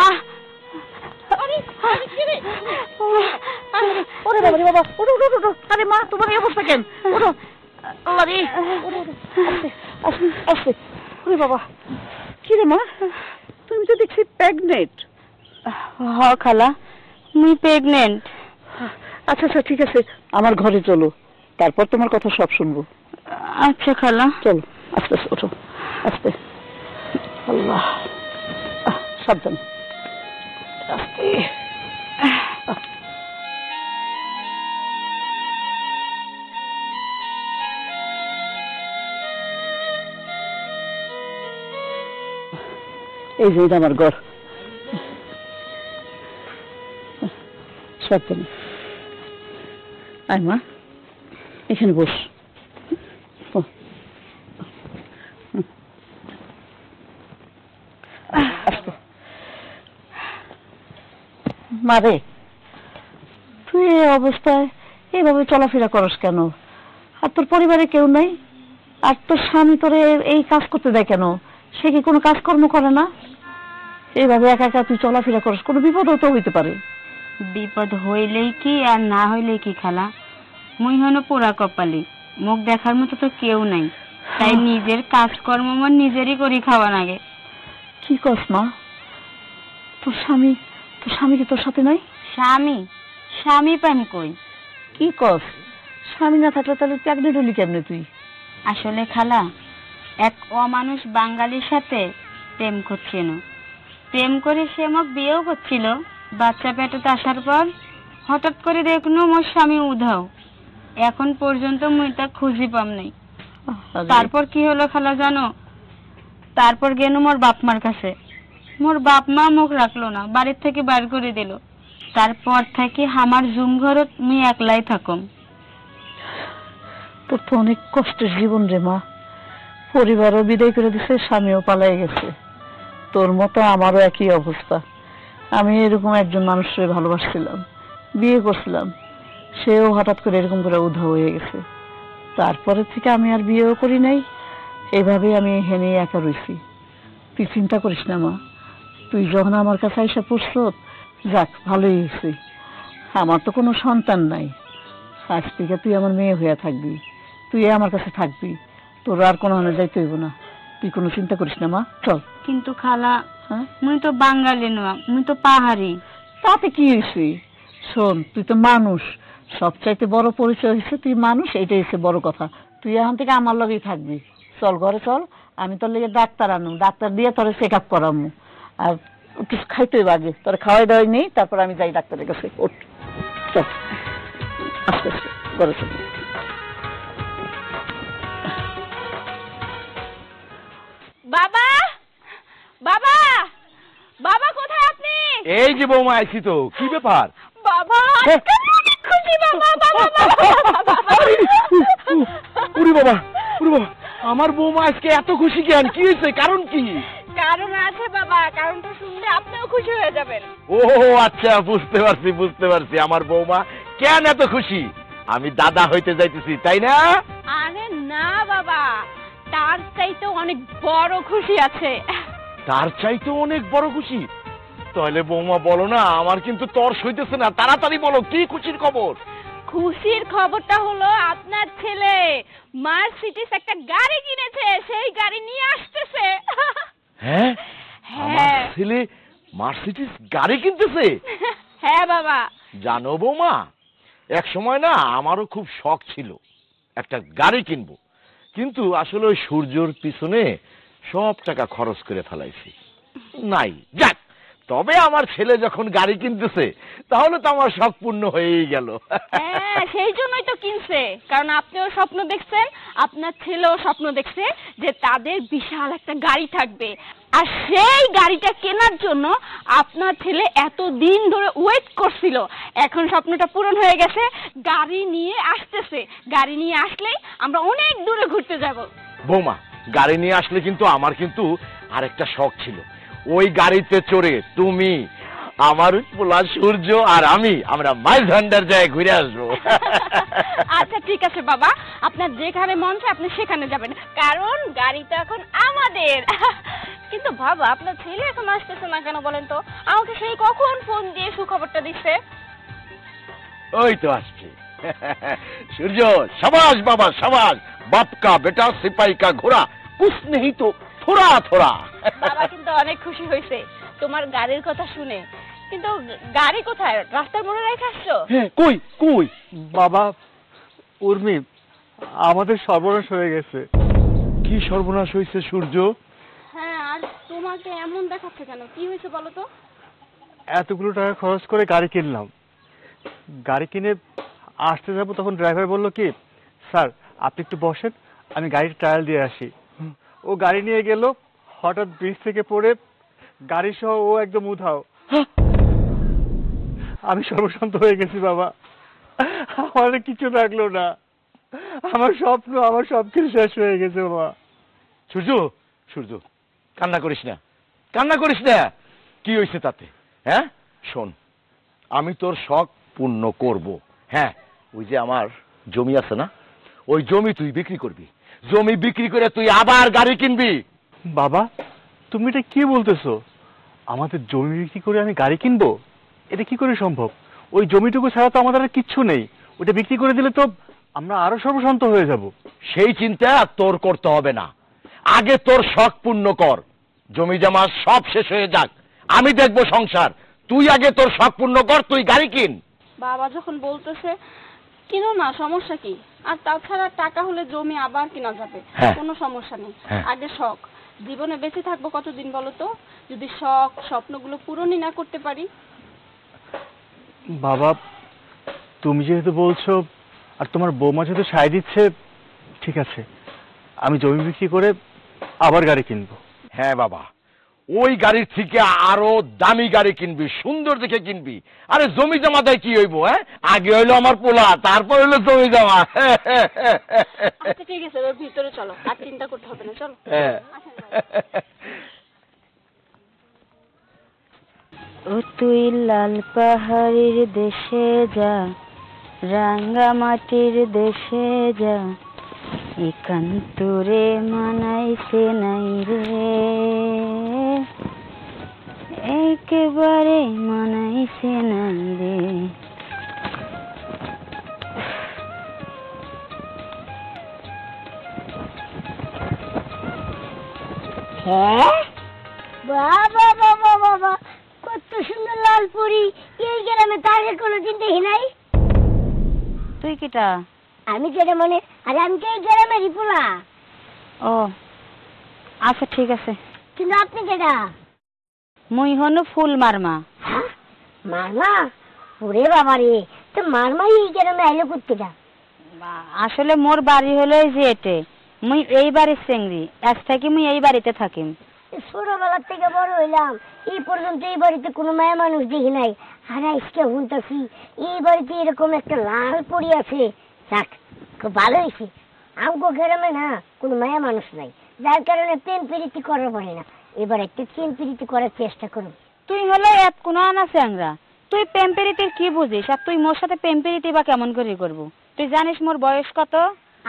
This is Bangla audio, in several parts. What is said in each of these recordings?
আহ ওরে বাবা রে বাবা, ওঠো ওঠো ওঠো। আরে মা, তোমার এই অবস্থা কেন? ওঠো। আল্লাহ রে, ওঠো ওঠো, আস্তে আস্তে। ওরে বাবা, কি রে মা, তুমি তো দেখছি প্রেগনেন্ট। হ খালা, মুই প্রেগনেন্ট। আচ্ছা আচ্ছা, ঠিক আছে, আমার ঘরে চলো, তারপর তোমার কথা সব শুনবো। আচ্ছা খালা, চলো, আস্তে আস্তে ওঠো, আস্তে। আল্লাহ, সাবধান, আস্তে। এই যে এটা আমার ঘর, সাবধান। আয় মা, এখানে বস। মারে, তুই এই অবস্থায় এইভাবে চলাফেরা করস কেন? আর তোর পরিবারে কেউ নাই? আর তোর স্বামী তোরে এই কাজ করতে দেয় কেন? সে কি কোনো কাজকর্ম করে না? এইভাবে একা একা তুই চলাফেরা করস, কোনো বিপদও তো হইতে পারে। বিপদ হইলেই কি আর না হইলেই কি খালা, মুই হইল পোড়া কপালি, মুখ দেখার মতো তো কেউ নাই, তাই নিজের কাজকর্ম মন নিজেরই করি খাওয়া লাগে। কি কস মা? তোর স্বামী কি তোর সাথে নাই? স্বামী পাইম কই? কি কস? স্বামী না থাকলে তাহলে প্রেগনেন্ট হলি কেমনে তুই? আসলে খালা, এক অমানুষ বাঙালির সাথে প্রেম করছিল, প্রেম করে সে আমাকে বিয়েও করছিল। বাচ্চা পেটে আসার পর হঠাৎ করে দেখনু মোর স্বামী উধাও। এখন পর্যন্ত মুই তা খুঁজি পাম নাই। তারপর কি হলো খালা জানো? তারপর গেনু মোর বাপ মার কাছে। মোর বাপ মা মুখ রাখলো না, বাড়ির থেকে বাইর করে দিল। তারপর থেকে আমার জুম ঘরত মুই একলাই থাকম। তোর তো অনেক কষ্টের জীবন রে মা, পরিবারও বিদায় করে দিছে, স্বামীও পালাই গেছে। তোর মতো আমারও একই অবস্থা। আমি এরকম একজন মানুষকে ভালোবাসছিলাম, বিয়ে করছিলাম, সেও হঠাৎ করে এরকম করে উধাও হয়ে গেছে। তারপরে থেকে আমি আর বিয়েও করি নাই, এইভাবে আমি হেনে একা রইছি। তুই চিন্তা করিস না মা, তুই যখন আমার কাছে আইসা পড়ছ, যাক ভালোই হয়েছে। আমার তো কোনো সন্তান নাই, আজ থেকে তুই আমার মেয়ে হইয়া থাকবি, তুই আমার কাছে থাকবি, তোর আর কোনো হানে যাইতে হইব না। তুই কোনো চিন্তা করিস না মা, চল। কিন্তু খালা, মুই তো বাঙালি নয়, মুই তো পাহাড়ি। তাতে কি হয়েছে? শোন, তুই তো মানুষ, সবচাইতে বড় পরিচয় হয়েছে তুই মানুষ, এইটাই হচ্ছে বড় কথা। তুই এখন থেকে আমার লগেই থাকবি। চল ঘরে চল, আমি তোর লেগে ডাক্তার আনু, ডাক্তার দিয়ে তোর চেক আপ করামু। আর কিছু খাইতে হইব আগে, তোর খাওয়াই দাওয়াই নেই, তারপর আমি যাই ডাক্তারের কাছে। ওঠ, চল আস্তে আস্তে ঘরে চল। বাবা, বাবা, বাবা কোথায় আপনি? এই যে বৌমা, আইছি তো। কি ব্যাপার? বাবা অনেক খুশি বাবা। উরি বাবা, উরি বাবা, আমার বৌমা আজকে এত খুশি কেন? কি হয়েছে? কারণ কি? কারণ আছে বাবা, কারণটা শুনলে আপনিও খুশি হয়ে যাবেন। ও আচ্ছা, বুঝতে পারছি আমার বৌমা কেন এত খুশি। আমি দাদা হইতে যাইতেছি, তাই না? আরে না বাবা, তার চাইতে অনেক বড় খুশি আছে। তার চাইতে অনেক বড় খুশি? তাহলে বৌমা বলো না, আমার কিন্তু তর সইতেছে না, তাড়াতাড়ি বলো কি খুশির খবর। খুশির খবরটা হলো আপনার ছেলে মার্সিডিজ একটা গাড়ি কিনেছে, সেই গাড়ি নিয়ে আসতেছে। হ্যাঁ, আমার ছেলে মার্সিডিজ গাড়ি কিনতেছে? হ্যাঁ বাবা। জানো বৌমা, এক সময় না আমারও খুব শখ ছিল একটা গাড়ি কিনবো, কিন্তু আসলে ওই সূর্যর পিছনে সব টাকা খরচ করে ফেলাইছি। নাই, যাক, তবে আমার ছেলে যখন গাড়ি কিনতেছে তাহলে তো আমার শখ পূর্ণ হয়েই গেল। হ্যাঁ, সেই জন্যই তো কিনছে, কারণ আপনিও স্বপ্ন দেখছেন, আপনার ছেলেও স্বপ্ন দেখছে যে তাদের বিশাল একটা গাড়ি থাকবে। আর সেই গাড়িটা কেনার জন্য আপনার ছেলে এত দিন ধরে ওয়েট করছিল। এখন স্বপ্নটা পূরণ হয়ে গেছে, গাড়ি নিয়ে আসতেছে। গাড়ি নিয়ে আসলেই আমরা অনেক দূরে ঘুরতে যাব। বৌমা, গাড়ি নিয়ে আসলে কিন্তু আমার কিন্তু আরেকটা শখ ছিল, ওই গাড়িতে চড়ে তুমি আমার পোলা সূর্য আর আমরা মাইল ভান্ডার যায় ঘুরে আসবো। আচ্ছা ঠিক আছে বাবা, আপনার যেখানে মন চায় আপনি সেখানে যাবেন, কারণ গাড়িটা এখন আমাদের। কিন্তু বাবা, আপনার ছেলে এখন আসতেছে না কেন বলেন তো? আমাকে সেই কখন ফোন দিয়ে সুখবরটা দিচ্ছে। ওই তো আসছে। সূর্য, শাবাশ বাবা শাবাশ, বাপ কা বেটা সিপাही का ঘোড়া, কুছ নেই তো থোড়া থোড়া। বাবা কিন্তু অনেক খুশি হয়েছে তোমার গাড়ির কথা শুনে। কিন্তু গাড়ি কোথায়? রাস্তার মোড়ে রেখে আসছো? হ্যাঁ, কই কই? বাবা, উর্মি, আমাদের সর্বনাশ হয়ে গেছে। কি সর্বনাশ হয়েছে সূর্য? হ্যাঁ, আর তোমাকে এমন দেখাচ্ছে কেন? কি হয়েছে বলো তো? এতগুলো টাকা খরচ করে গাড়ি কিনলাম, গাড়ি কিনে আসতে যাবো তখন ড্রাইভার বলল কি, স্যার আপনি একটু বসেন, আমি গাড়ির ট্রায়াল দিয়ে আসি। ও গাড়ি নিয়ে গেল, হঠাৎ ব্রিজ থেকে পড়ে গাড়ি সহ ও একদম উধাও। আমি সর্বশান্ত হয়ে গেছি বাবা, আমার কিছু লাগলো না, আমার স্বপ্ন আমার সবকিছু শেষ হয়ে গেছে বাবা। সূর্য, সূর্য, কান্না করিস না, কান্না করিস না। কি হয়েছে তাতে? হ্যাঁ শোন, আমি তোর শখ পূর্ণ করব। হ্যাঁ, ওই যে আমার জমি আছে না, ওই জমি তুই বিক্রি করবি। জমি বিক্রি করে তুই আবার গাড়ি কিনবি। বাবা, তুমি এটা কি বলতেছো? আমাদের জমি বিক্রি করে আমি গাড়ি কিনবো? এটা কি করে সম্ভব? ওই জমিটুকু ছাড়া তো আমাদের আর কিচ্ছু নেই, ওটা বিক্রি করে দিলে তো আমরা আরো সর্বশান্ত হয়ে যাব। সেই চিন্তা তোর করতে হবে না, আগে তোর শখ পূর্ণ কর। জমি জমা সব শেষ হয়ে যাক, আমি দেখবো সংসার। তুই আগে তোর শখ পূর্ণ কর, তুই গাড়ি কিন। বাবা যখন বলতেছে কিনো না, সমস্যা কি? আর তাছাড়া টাকা হলে জমি আবার কেনা যাবে, হ্যাঁ। কোনো সমস্যা নেই। হ্যাঁ। আগে শখ। জীবনে বেঁচে থাকবো কতদিন বলো তো, যদি শখ স্বপ্নগুলো পূরণই না করতে পারি। বাবা, তুমি যেহেতু বলছো আর তোমার বৌমা যেহেতু সায় দিচ্ছে, ঠিক আছে, আমি জমি বিক্রি করে আবার গাড়ি কিনবো। হ্যাঁ বাবা, ওই গাড়ির থেকে আরো দামি গাড়ি কিনবি, সুন্দর দেখে কিনবি। আরে জমি জমা দেয় কি হইব? হ্যাঁ, আগে হইলো আমার পোলা, তারপর হইলো জমি জমা। আচ্ছা ঠিক আছে, এবার ভিতরে চলো, আর চিন্তা করতে হবে না, চলো। হ্যাঁ। ও তুই লাল পাহাড়ের দেশে যা, রাঙ্গা মাটির দেশে যা, একান্তরে মানাইছে নাই রে, একেবারে মানাইছে নাই রে। হ্যাঁ, বাবা বাবা বাবা, কত সুন্দর লাল পরি! এই গ্রামে তো আগে কোনোদিন দেখি নাই। তুই কিটা? আমি যেটা মনে, আরে আমি তো এই গ্রামেরই পোলা। ও আচ্ছা ঠিক আছে। কিন্তু আপনি যেটা? মুই হনু ফুল মারমা। হ্যাঁ, মারমা? ওরে বাবা রে, তো মারমা এই গ্রামে আইলো কোথেকে? আসলে মোর বাড়ি হলো এই যে এটে, মুই এই বাড়ির চেংড়ি, আজ থেকে মুই এই বাড়িতে থাকিম। ছোটবেলার থেকে বড় হইলাম, এই পর্যন্ত এই বাড়িতে কোনো মায়া মানুষ দেখি নাই। আর আজকে শুনতেছি এই বাড়িতে এরকম একটা লাল পরি আছে। যাক, খুব ভালো হয়েছে। আমগো গ্রামে না কোনো মায়া মানুষ নাই, যার কারণে প্রেম প্রীতি করার পারে না। এবার একটা প্রেম প্রীতি করার চেষ্টা করুন। তুই হলো এক কোনো আনা চ্যাংরা, তুই প্রেম প্রীতির কি বুঝিস? আর তুই মোর সাথে প্রেম প্রীতি বা কেমন করে করবো? তুই জানিস মোর বয়স কত?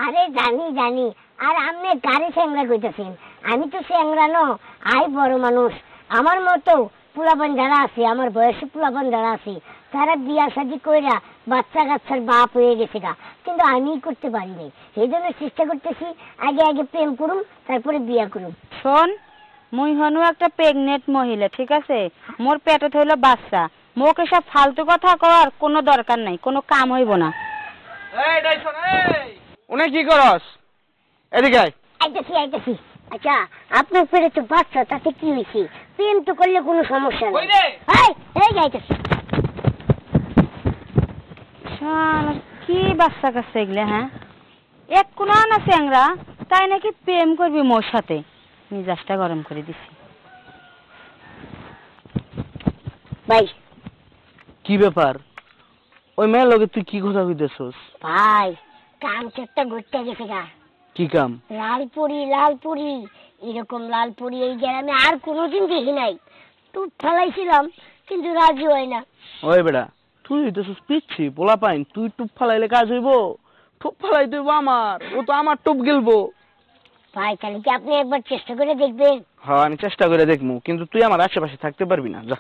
আরে জানি জানি, আর আপনি কারে স্যাংরা কইতেছেন? আমি তো স্যাংরা ন, আই বড় মানুষ। আমার মতো পোলাপান যারা আছে, আমার বয়সী পোলাপান যারা আছে, তারা বিয়া শাদি কইরা বাচ্চা কাচ্চার বাপ হয়ে গেছে গা, কিন্তু আমি করতে পারি নাই। এই জন্য চেষ্টা করতেছি আগে আগে প্রেম করুন, তারপরে বিয়া করুন। শোন, মুই হনু একটা প্রেগনেন্ট মহিলা, ঠিক আছে? মোর পেটে হইলো বাচ্চা, মোকে সব ফালতু কথা কওয়ার কোনো দরকার নাই, কোনো কাম হইব না। উনি কি করস? এদিকে আয়। আইতেছি আইতেছি। আচ্ছা, আপনার পেটে তো বাচ্চা, তাতে কি হয়েছে? প্রেম তো করলে কোনো সমস্যা নেই। এই যাইতেছি। শালা কি বাচ্চা কাচ্চা এগুলা? হ্যাঁ, এক কোনো আনা চ্যাংরা, তাই নাকি প্রেম করবি মোর সাথে? মিজাজটা গরম করে দিছি। ভাই, কি ব্যাপার? ওই মেয়ের লগে তুই কি কথা কইতেছস? ভাই, কাম চেষ্টা ঘুরতে গেছে গা। কি কাম? লাল পরি, লাল পরি, এরকম লাল পরি এই গ্রামে আর কোনোদিন দেখি নাই। টুপ ফেলাইছিলাম, কিন্তু রাজি হয় না। ওই বেটা, তুই হইতেছিস পিচ্ছি পোলা পাইন, তুই টুপ ফালাইলে কাজ হইব? টুপ ফালাই দেবো আমার, ও তো আমার টুপ গিলবো। ভাই তাহলে কি আপনি একবার চেষ্টা করে দেখবেন? হ্যাঁ আমি চেষ্টা করে দেখবো, কিন্তু তুই আমার আশেপাশে থাকতে পারবি না, যা।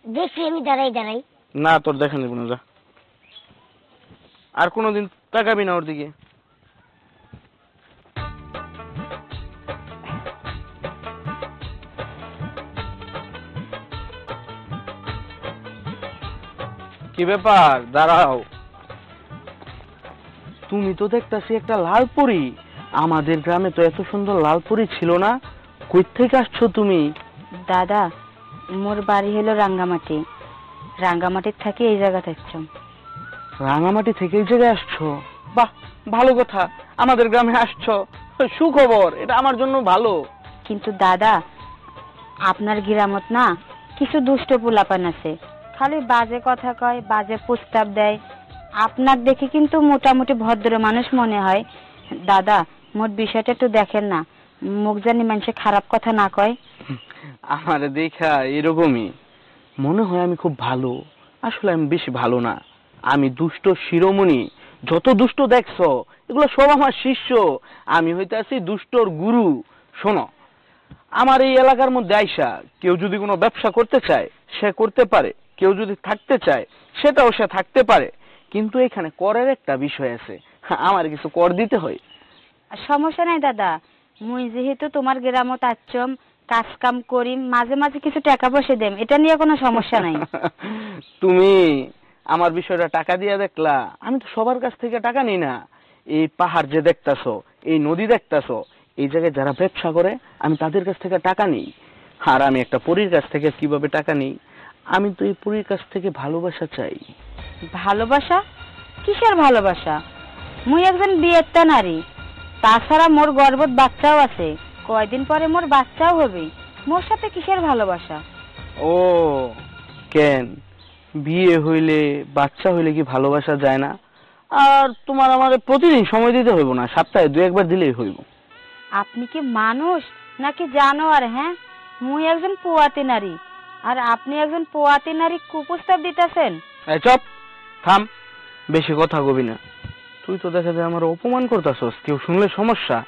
দেখি আমি দাঁড়াই দাঁড়াই। না তোর দেখা নেবো না, যা। আর কোনোদিন তাকাবি না ওর দিকে। কি ব্যাপার, দাঁড়াও। তুমি তো দেখতাছি একটা লাল পরী। আমাদের গ্রামে তো এত সুন্দর লাল পরী ছিল না। কই থেকে আসছো তুমি? দাদা, মোর বাড়ি হলো রাঙ্গামাটি। রাঙ্গামাটির থাকি এই জায়গাতে আসছম। রাঙামাটি থেকে এই জায়গায় আসছো? বাহ, ভালো কথা, আমাদের গ্রামে আসছো, সুখবর, এটা আমার জন্য ভালো। কিন্তু দাদা, আপনার গ্রামত না কিছু দুষ্ট পোলাপান আছে, খালি বাজে কথা কয়, বাজে প্রস্তাব দেয়। আপনার দেখে কিন্তু মোটামুটি ভদ্র মানুষ মনে হয়। দাদা, মোট বিষয়টা একটু দেখেন না, মুখ জানি মানুষে খারাপ কথা না কয়। আমার দেখা এরকমই মনে হয় আমি খুব ভালো, আসলে আমি বেশি ভালো না। আমি দুষ্ট শিরোমণি। যত দুষ্ট দেখছো এগুলো সব আমার শিষ্য। আমি হইতে আছি দুষ্টর গুরু। শোনো, আমার এই এলাকার মধ্যে আইসা কেউ যদি কোনো ব্যবসা করতে চায় সে করতে পারে, কেউ যদি থাকতে চায় সেটাও সে থাকতে পারে, কিন্তু এখানে করের একটা বিষয় আছে, আমার কিছু কর দিতে হয়। সমস্যা নাই দাদা, মুই যেহেতু তোমার গ্রামত আসছম, কাজ কাম করিম, মাঝে মাঝে কিছু টাকা পয়সা দেম, এটা নিয়ে কোনো সমস্যা নাই। তুমি আমার বিষয়টা টাকা দিয়ে দেখলা? আমি তো সবার কাছ থেকে টাকা নিই না। এই পাহাড় যে দেখতাছো, এই নদী দেখতাছো, এই জায়গায় যারা ব্যবসা করে আমি তাদের কাছ থেকে টাকা নিই। আর আমি একটা পরীর কাছ থেকে কিভাবে টাকা নিই? আমি তো এই পরীর কাছ থেকে ভালোবাসা চাই। ভালোবাসা? কিসের ভালোবাসা? মুই একজন বিয়েত্তা নারী, তাছাড়া মোর গর্ভত বাচ্চাও আছে, কয়দিন পরে মোর বাচ্চাও হবে, মোর সাথে কিসের ভালোবাসা? ও কেন, বিয়ে হইলে বাচ্চা হইলে কি ভালোবাসা যায় না? আর তোমার আমার প্রতিদিন সময় দিতে হইব না, সপ্তাহে 2-1 বার দিলেই হইব। আপনি কি মানুষ নাকি জানোয়ার? হ্যাঁ, মুই একজন পোয়াতি নারী, আর আপনি একজন পোয়াতি নারী কুপ্রস্তাব দিতেছেন। এই চুপ, থাম, বেশি কথা কবি না। তুই তো দেখা যায় আমার অপমান করতেছস, কেউ শুনলে সমস্যা।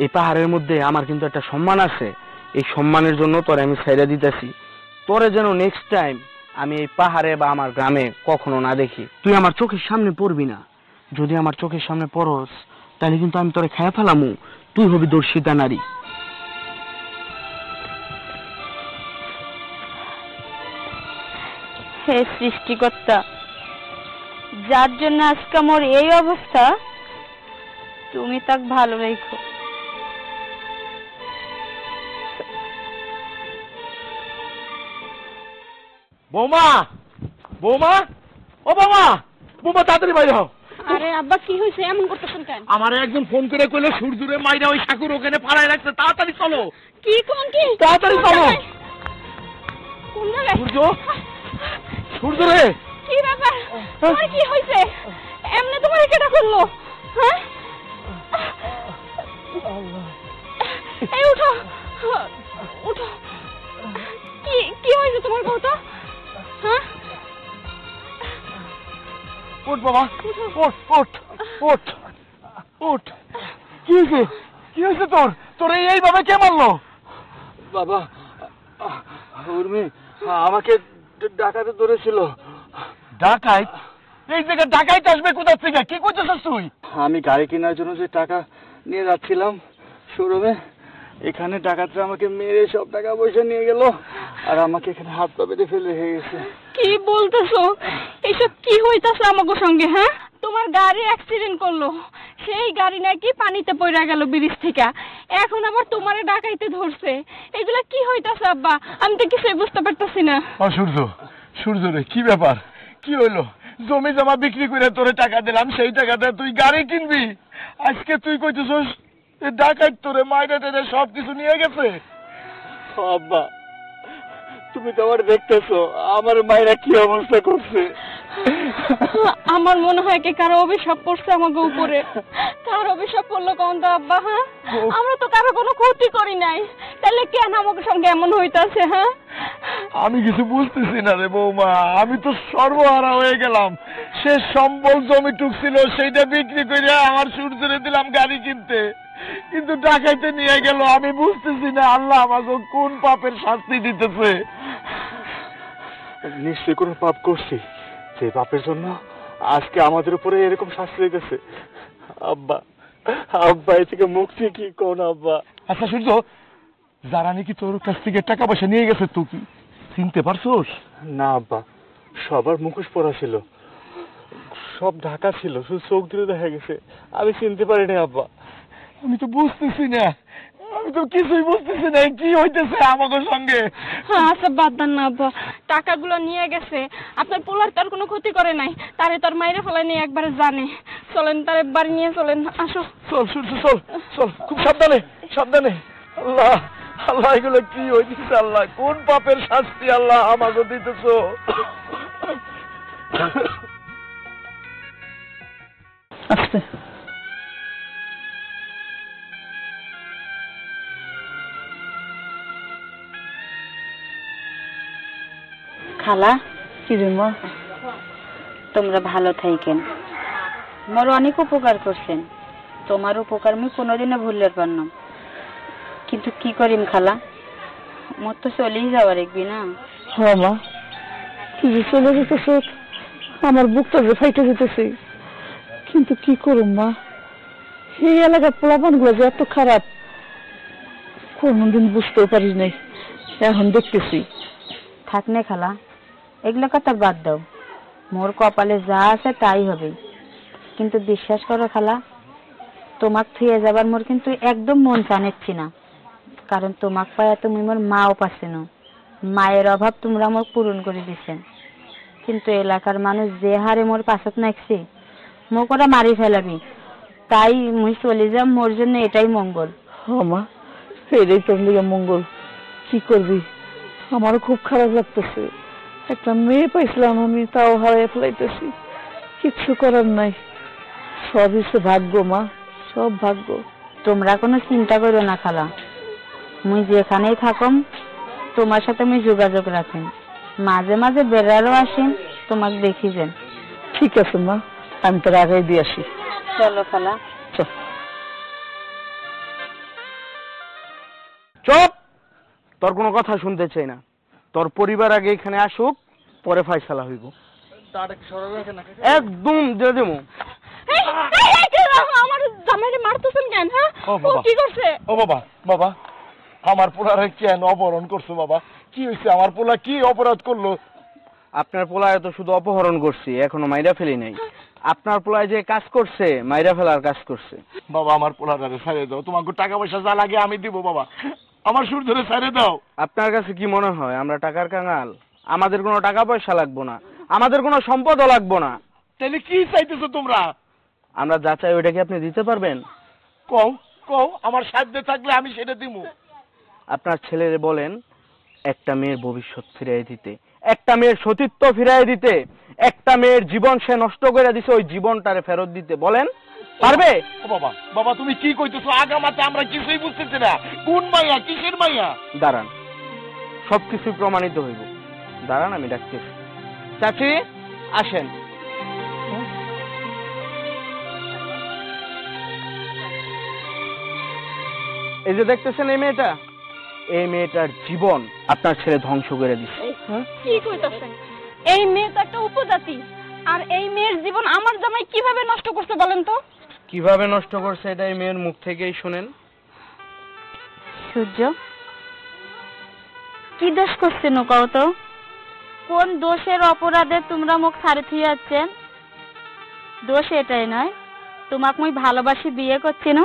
এই পাহাড়ের মধ্যে আমার কিন্তু একটা সম্মান আছে, এই সম্মানের জন্য তোরে আমি ছেড়ে দিতেছি। তোরে যেন নেক্সট টাইম আমি এই পাহাড়ে বা আমার গ্রামে কখনো না দেখি। তুই আমার চোখের সামনে পড়বি না। যদি আমার চোখের সামনে পড়স তাহলে কিন্তু আমি তোরে খেয়ে ফেলামু। তুই হবি দর্শিতা নারী। হে সৃষ্টিকর্তা, যার জন্য আজকে মোর এই অবস্থা, তুমি তাক ভালো রেখো। বৌমা, বৌমা, ও বৌমা, বৌমা তাড়াতাড়ি বাইরে হও। আরে আব্বা, কি হয়েছে? এমন করতেছেন কেন? আমার একজন ফোন করে কইলো সূর্যরে মাইরা ওই ঠাকুর ওখানে ফাড়ায় রাখছে, তাড়াতাড়ি চলো। কি কোন কি? তাড়াতাড়ি চলো। কোন জায়গায়? সূর্য, সূর্য রে, কি ব্যাপার? তোমার কি হয়েছে? এমনি তোমার কেটা করলো? হ্যাঁ, এই উঠো, উঠো। কি কি হয়েছে তোমার? কত? হ্যাঁ, উঠ বাবা, উঠ উঠ উঠ উঠ। কি হয়েছে? কি হয়েছে তোর? তোর এইভাবে কে মারলো? বাবা, উর্মি আমাকে ডাকাতে ধরেছিল। ডাকাইত? এই জায়গায় ডাকাইত আসবে কোথা থেকে? কি করতেছিস তুই? আমি গাড়ি কেনার জন্য যে টাকা নিয়ে যাচ্ছিলাম শোরুমে, এখানে ডাকাতরা আমাকে মেরে সব টাকা পয়সা নিয়ে গেল, আর আমাকে এখানে হাত পা বেঁধে ফেলে হয়ে গেছে। কি বলতেছো? এইসব কি হইতাছে আমাগো সঙ্গে? হ্যাঁ, তোমার গাড়ি অ্যাক্সিডেন্ট করলো, সেই গাড়ি নাকি পানিতে পড়ে গেল ব্রিজ থেকে, এখন আবার তোমারে ডাকাইতে ধরছে। এগুলা কি হইতাছে আব্বা? আমি তো কিছুই বুঝতে পারতেছি না। ও সূর্য, সূর্য রে, কি ব্যাপার? কি হইলো? জমি জমা বিক্রি করে তোরে টাকা দিলাম, সেই টাকাটা তুই গাড়ি কিনবি, আজকে তুই কইতেছস ডাকাইত তোরে মাইরা টেরে সবকিছু নিয়ে গেছে। আব্বা, তুমি তো আমার দেখতেছো আমার মায়েরা কি অবস্থা করছে। আমার মনে হয় কি কারো অভিশাপ পড়ছে আমাকে উপরে। কার অভিশাপ পড়লো কোন তো আব্বা? হ্যাঁ, আমরা তো কারো কোনো ক্ষতি করি নাই, তাহলে কেন আমাকে সঙ্গে এমন হইতাছে? হ্যাঁ, আমি কিছু বুঝতেছি না রে বৌমা, আমি তো সর্বহারা হয়ে গেলাম। সে সম্বল জমিটুক ছিল সেইটা বিক্রি করে আমার সূর্যরে দিলাম গাড়ি কিনতে, কিন্তু ডাকাইতে নিয়ে গেল। আমি বুঝতেছি না আল্লাহ আমাকে কোন পাপের শাস্তি দিতেছে। নিশ্চয়ই কোনো পাপ করছি, যে পাপের জন্য আজকে আমাদের উপরে এরকম শাস্তি দিতেছে। আব্বা, আব্বা এ থেকে মুক্তি কি কোন আব্বা? আচ্ছা সূর্য, যারা নাকি তোর কাছ থেকে টাকা পয়সা নিয়ে গেছে তুই কি চিনতে পারছোস? না আব্বা, সবার মুখোশ পরা ছিল, সব ঢাকা ছিল, শুধু চোখ দিলে দেখা গেছে, আমি চিনতে পারিনি আব্বা। আমি তো বুঝতেছি না, আমি তো কিছুই বুঝতেছি না কি হইতেছে আমাদের সঙ্গে। আচ্ছা বাদ দেন না আব্বা, টাকাগুলো নিয়ে গেছে, আপনার পোলার তার কোনো ক্ষতি করে নাই, তারে তার মাইরে ফেলাই নিয়ে একবারে জানে। চলেন তারে বাড়ি নিয়ে চলেন, আসো। চল সূর্য চল চল, খুব সাবধানে সাবধানে। আল্লাহ আল্লাহ, এগুলো কি হইতেছে? আল্লাহ কোন পাপের শাস্তি আল্লাহ আমাকে দিতেছ? আস্তে। খালা, কি রে মা? তোমরা ভালো থাইকেন, মোর অনেক উপকার করছেন, তোমার উপকার আমি কোনোদিনও ভুলতে পারলাম। কিন্তু কি করিম খালা, মোর তো চলেই যাওয়ার একবি না। হ্যাঁ মা, তুই যে চলে যেতেছ, আমার বুকটা যে ফাইটে যেতেছে, কিন্তু কি করুম মা, এই এলাকার পোলাপান গুলো যে এত খারাপ কোনদিন বুঝতেও পারি নাই, এখন দেখতেছি। থাক নে খালা, এগুলো কথা বাদ দাও, মোর কপালে যা আছে তাই হবে। কিন্তু বিশ্বাস করো খালা, তোমাক থুয়ে যাবার মোর কিন্তু একদম মন চানেচ্ছি না, কারণ তোমাক পায়া তুমি মোর মাও পাচ্ছেন, মায়ের অভাব তোমরা মোর পূরণ করে দিচ্ছেন। কিন্তু এলাকার মানুষ যে হারে মোর পাশত নাকছি, মোক ওরা মারি ফেলাবি, তাই মুই চলে যাম, মোর জন্য এটাই মঙ্গল। হ্যাঁ মা, এটাই তোর লিগে মঙ্গল। কি করবি, আমারও খুব খারাপ লাগতেছে। একটা মেয়ে পাইছিলাম আমি, তাও হারিয়ে ফেলাইতেছি। কিচ্ছু করার নাই, সবই সে ভাগ্য মা, সব ভাগ্য। তোমরা কোনো চিন্তা করো না খালা, মুই যেখানেই থাকম তোমার সাথে মুই যোগাযোগ রাখেন, মাঝে মাঝে বেড়ারও আসেন, তোমাকে দেখি যান। ঠিক আছে মা, আমি তোর আগাই দিয়ে আসি। চলো খালা। চল। চুপ, তোর কোনো কথা শুনতে চাই না। তোর পরিবার আগে এখানে আসুক, পরে ফাইসালা হইব। একদম দিয়ে দেবো। আমার জামাইরে মারতেছেন কেন? হ্যাঁ, ও ও বাবা, কি করছে? ও বাবা, বাবা আমার পোলারে কেন অপহরণ করছো? বাবা কি হয়েছে? আমার পোলা কি অপরাধ করলো? আপনার পোলায় তো শুধু অপহরণ করছি, এখনো মাইরা ফেলি নাই। আপনার পোলায় যে কাজ করছে, মাইরা ফেলার কাজ করছে। বাবা আমার পোলারে ছাড়ে দাও, তোমাকে টাকা পয়সা যা লাগে আমি দিব। বাবা আমার সুর ধরে ছাড়ে দাও। আপনার কাছে কি মনে হয় আমরা টাকার কাঙাল? আমাদের কোনো টাকা পয়সা লাগবো না, আমাদের কোনো সম্পদও লাগবো না। তাহলে কি চাইতেছো তোমরা? আমরা যা চাই ওইটা কি আপনি দিতে পারবেন? কও কও, আমার সাধ্যে থাকলে আমি সেটা দিব। আপনার ছেলেরে বলেন একটা মেয়ের ভবিষ্যৎ ফিরিয়ে দিতে, একটা মেয়ের সতীত্ব ফিরিয়ে দিতে, একটা মেয়ের জীবন সে নষ্ট করে দিছে, ওই জীবনটারে ফেরত দিতে বলেন। পারবে? ও বাবা, বাবা তুমি কি কইতেছো? আগামাতে আমরা কিছুই বুঝতেছি না। কোন মাইয়া, কিসের মাইয়া? দাঁড়ান, সবকিছু প্রমাণিত হইব। দাঁড়ান, আমি ডাকতেছি। চাচি আসেন। এই যে দেখতেছেন এই মেয়েটা, এই মেয়েটার জীবন আপনার ছেলে ধ্বংস করে দিচ্ছে। কি কইতাছেন? এই মেয়ে তো একটা উপজাতি, আর এই মেয়ের জীবন আমার জামাই কিভাবে নষ্ট করছে বলেন তো? কিভাবে নষ্ট করছে এটা এই মেয়ের মুখ থেকেই শুনেন। সূর্য, কি দোষ করছেন কও তো? কোন দোষের অপরাধে তোমরা মুখ ছাড়ে থিয়ে যাচ্ছেন? দোষ এটাই নয়, তোমাকে মুই ভালোবাসি বিয়ে করছি না,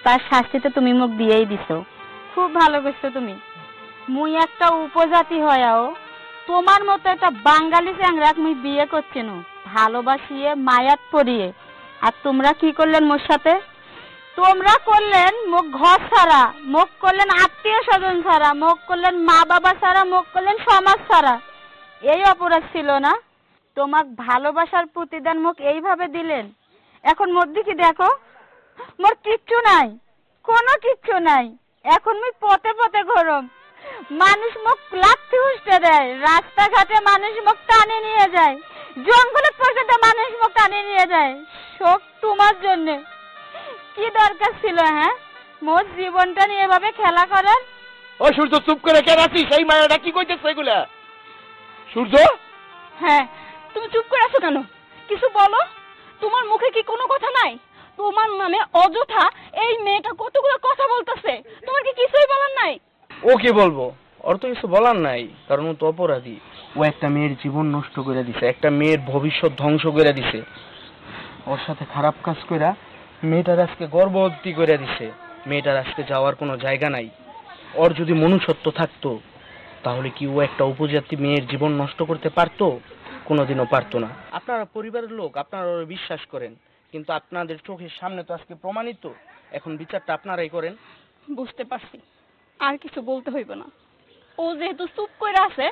তার শাস্তিতে তুমি মুখ দিয়েই দিছো। খুব ভালো করছো তুমি। মুই একটা উপজাতি হয়াও তোমার মতো একটা বাঙালি চ্যাংরাক মুই বিয়ে করছি না, ভালোবাসিয়ে মায়াত পরিয়ে। আর তোমরা কি করলেন মোর সাথে? তোমরা করলেন মুখ ঘর ছাড়া, মুখ করলেন আত্মীয় স্বজন ছাড়া, মুখ করলেন মা বাবা ছাড়া, মুখ করলেন সমাজ ছাড়া। এই অপরাধ ছিল না? তোমাক ভালোবাসার প্রতিদান মুখ এইভাবে দিলেন। এখন মোর দিকে দেখো, মোর কিচ্ছু নাই, কোনো কিচ্ছু নাই। এখন মুই পথে পথে ঘোরম, মানুষ মুখ লাথি উষ্টে দেয়, রাস্তাঘাটে মানুষ মুখ টানে নিয়ে যায়, জঙ্গলে পর্যন্ত মানুষ মুখ টানে নিয়ে যায়, সব তোমার জন্যে। কি দরকার ছিল হ্যাঁ মোর জীবনটা নিয়ে এভাবে খেলা করার? ও সূর্য, চুপ করে কেন আছিস? সেই মায়াটা কি কইতেছে এগুলা? সূর্য, হ্যাঁ, তুমি চুপ করে আছো কেন? কিছু বলো। তোমার মুখে কি কোনো কথা নাই? তোমার নামে অযথা এই মেয়েটা কতগুলো কথা বলতেছে, তোমার কি কিছুই বলার নাই? ও কি বলবো, ওর তো কিছু বলার নাই, কারণ ও তো অপরাধী। ও একটা মেয়ের জীবন নষ্ট করে দিছে, একটা মেয়ের ভবিষ্যৎ ধ্বংস করে দিছে। ওর সাথে খারাপ কাজ কইরা মেয়েটার আজকে গর্ভবতী করে দিছে। মেয়েটার আজকে যাওয়ার কোনো জায়গা নাই। ওর যদি মনুষ্যত্ব থাকতো তাহলে কি ও একটা উপজাতি মেয়ের জীবন নষ্ট করতে পারতো? কোনোদিনও পারতো না। আপনারা পরিবারের লোক, আপনারা ওরে বিশ্বাস করেন, কিন্তু আপনাদের চোখের সামনে তো আজকে প্রমাণিত। এখন বিচারটা আপনারাই করেন। বুঝতে পারছি, আর কিছু বলতে হইব না। ও যেহেতু চুপ করে আছে,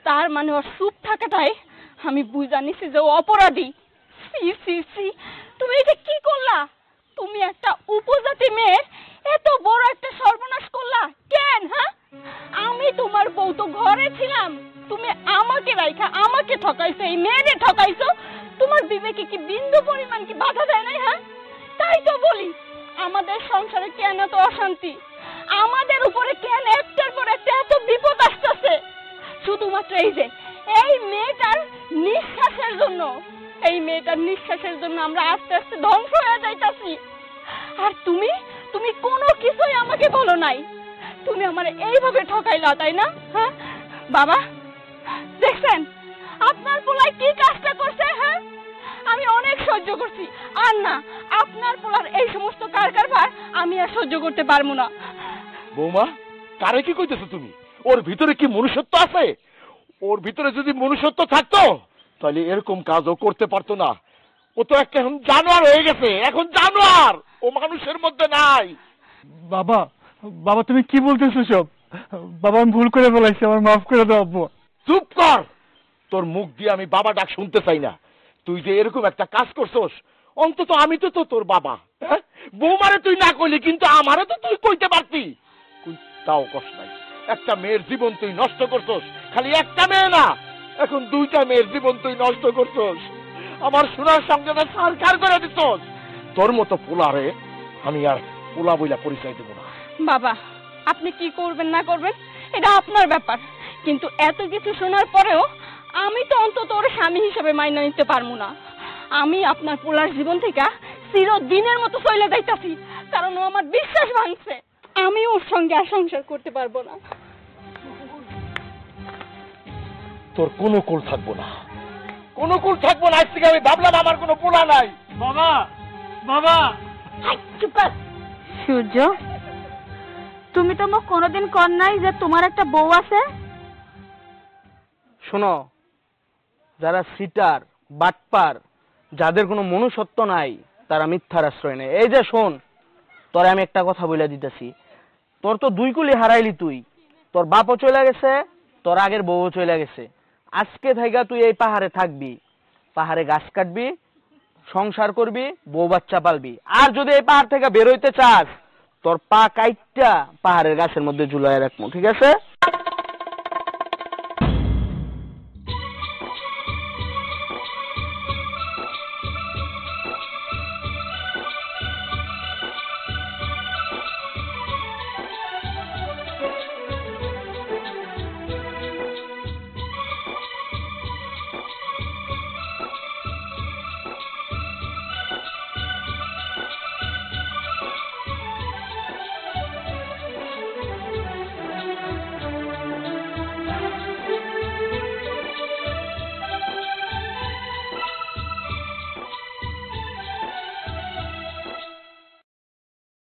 তার মানে ওর চুপ থাকাটাই আমি বুঝা নিছি যে ও অপরাধী। সি সি সি, তুমি এটা কি করলা? তুমি একটা উপজাতি মেয়ের এত বড় একটা সর্বনাশ করলা কেন? হ্যাঁ, আমি তোমার বউ তো ঘরে ছিলাম, তুমি আমাকে রাইখা আমাকে ঠকাইছো, এই মেয়েরে ঠকাইছো। তোমার বিবেকে কি বিন্দু পরিমাণ কি বাধা দেয় নাই? হ্যাঁ, তাই তো বলি, আমাদের সংসারে কেন তো অশান্তি, আমাদের উপরে কেন একটার পর একটা এত বিপদ আসতেছে? শুধুমাত্র এই মেয়েটার নিঃশ্বাসের জন্য, এই মেয়েটার নিঃশ্বাসের জন্য আমরা আস্তে আস্তে ধ্বংস হয়ে যাইতাছি। আর তুমি তুমি কোনো কিছুই আমাকে বলো নাই, তুমি আমার এইভাবে ঠকাইলা, তাই না? হ্যাঁ বাবা, দেখছেন আপনার পোলাই কি কাজটা করছে? হ্যাঁ, আমি অনেক সহ্য করছি, আর না, আপনার পোলার এই সমস্ত কারবার আমি আর সহ্য করতে পারবো না। বৌমা, কারে কি কইতেছো তুমি? ওর ভিতরে কি মনুষ্যত্ব আছে? ওর ভিতরে যদি মনুষ্যত্ব থাকতো তাহলে এরকম কাজও করতে পারতো না। ও তো একটা এখন জানোয়ার হয়ে গেছে, এখন জানোয়ার, ও মানুষের মধ্যে নাই। বাবা, বাবা তুমি কি বলতেছো সব? বাবা আমি ভুল করে বলাইছি, আমার মাফ করে দাও আব্বু। চুপ কর, তোর মুখ দিয়ে আমি বাবা ডাক শুনতে চাই না। তুই যে এরকম একটা কাজ করছস, অন্তত আমি তো তোর বাবা। হ্যাঁ, বৌমারে তুই না কইলি, কিন্তু আমারে তো তুই কইতে পারতি। তাও কষ্ট নাই, একটা মেয়ের জীবন তুই নষ্ট করছস। খালি একটা মেয়ে না, এখন দুইটা মেয়ের জীবন তুই নষ্ট করছস। আমার সোনার সঙ্গে সরকার করে দিছস। তোর মতো পোলারে আমি আর পোলা বইলা পরিচয় দেব না। বাবা, আপনি কি করবেন না করবেন এটা আপনার ব্যাপার, কিন্তু এত কিছু শোনার পরেও আমি তো অন্তত ওর স্বামী হিসেবে মাইনা নিতে পারবো না। আমি আপনার পোলার জীবন থেকে চিরদিনের মতো চলে যাইতাছি, কারণ ও আমার বিশ্বাস ভাঙছে। আমি ওর সঙ্গে আর সংসার করতে পারবো না। তোর কোনো কুল থাকবো না, কোনো কুল থাকবো না। আজ থেকে আমি ভাবলাম আমার কোনো পোলা নাই। বাবা, বাবা সূর্য, তুমি তো মোক কোনোদিন কর নাই যে তোমার একটা বউ আছে? শোনো, যারা সিটার, বাটপার, যাদের কোনো মনুষ্যত্ব নাই, তারা মিথ্যার আশ্রয় নেয়। এই যে শোন, তোরে আমি একটা কথা বলে দিতেছি, তোর তো দুই কুলি হারাইলি তুই। তোর বাপও চলে গেছে, তোর আগের বউও চলে গেছে। আজকে থেকে তুই এই পাহাড়ে থাকবি, পাহাড়ে গাছ কাটবি, সংসার করবি, বউ বাচ্চা পালবি। আর যদি এই পাহাড় থেকে বের হইতে চাস, তোর পা কাইটটা পাহাড়ের গাছের মধ্যে ঝুলায় রাখবো, ঠিক আছে?